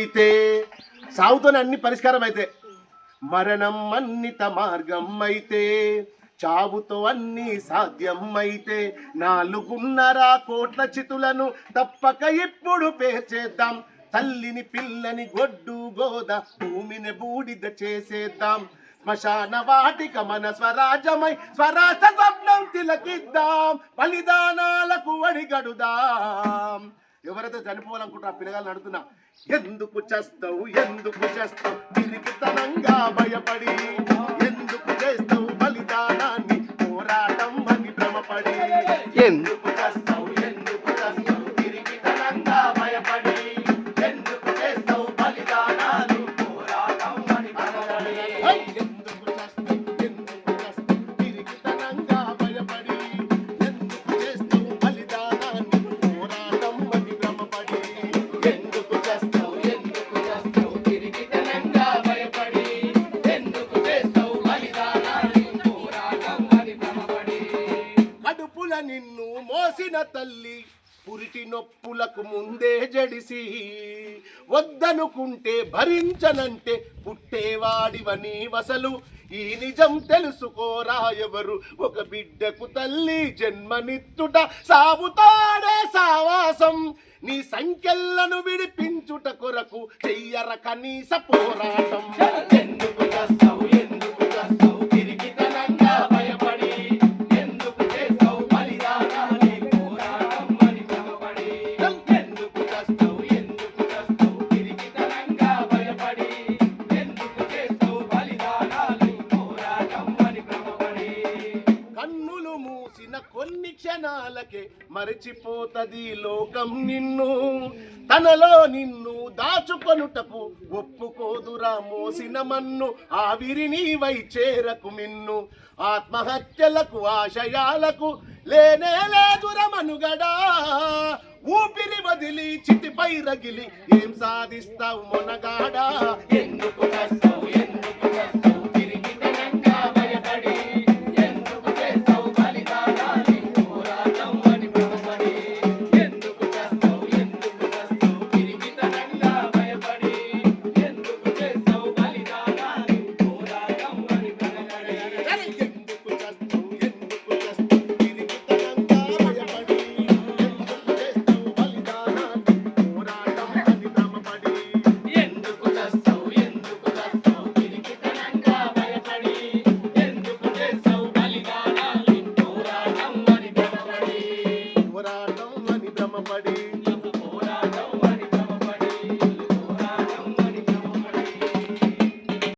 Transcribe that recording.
అయితే సాగుతోనే అన్ని పరిష్కారం అయితే, మరణం మన్నిత మార్గం అయితే, చావుతో అన్ని సాధ్యం అయితే, 4.5 కోట్ల చితులను తప్పక ఇప్పుడు పేర్చేద్దాం. తల్లిని పిల్లని గొడ్డు గోద భూమిని బూడిద చేసేద్దాం. శ్మశాన వాటిక మన స్వరాజ్యమై స్వరాష్ట్ర స్వప్నం తిలకిద్దాం. బలిదానాలకు అడిగడుదాం. ఎవరైతే చనిపోవాలనుకుంటారో ఆ పిల్లగాళ్ళు అడుగుతున్నా, ఎందుకు చేస్తావు తిరిగితనంగా భయపడి, ఎందుకు చేస్తావు బలిదానాన్ని పోరాటం అని భ్రమపడి, ఎందుకు చేస్తావు తిరిగితనంగా భయపడి, ఎందుకు చేస్తావు బలిదానాలు పోరాటం అని భ్రమపడి, ఎందుకు చేస్తావు తిరిగితనంగా భయపడి, ఎందుకు చేస్తావు బలిదానాన్ని పోరాటం అని భ్రమపడి, ఎందుకు చేస్తావు తిరిగితనంగా భయపడి, ఎందుకు చేస్తావు బలిదానాన్ని పోరాటం అని భ్రమపడి. కడుపుల నిన్ను మోసిన తల్లి పురిటి నొప్పులకు ముందే జడిసి, వద్దనుకుంటే భరించనంటే పుట్టేవాడివని వసలు. ఈ నిజం తెలుసుకోరా ఎవరు, ఒక బిడ్డకు తల్లి జన్మనిత్తుట సాగుతాడే సావాసం. నీ సంఖ్యలను విడిపించుట కొరకు చెయ్యర కనీస పోరాటం. ఎందుకు చేస్తావు తిరిగితనంగా భయపడి, ఎందుకు చేస్తావు బలిదానాన్ని పోరాటం అని భ్రమపడి, ఎందుకు చేస్తావు తిరిగితనంగా భయపడి, ఎందుకు చేస్తావు బలిదానాన్ని పోరాటం అని భ్రమపడి. కన్నులు మూసిన కొన్ని క్షణాలకే మరచిపోతది లోకం నిన్ను, తనలో నిన్ను దాచుకొనుటకు ఒప్పుకోదురా మోసిన మన్ను. ఆవిరిని వై చేరకు మిన్ను, ఆత్మహత్యలకు ఆశయాలకు లేనే లేదుర మనుగడా. ఊపిరి వదిలి చితిపై రగిలి ఏం సాధిస్తావు మొనగాడా. ఎందుకు చేస్తావు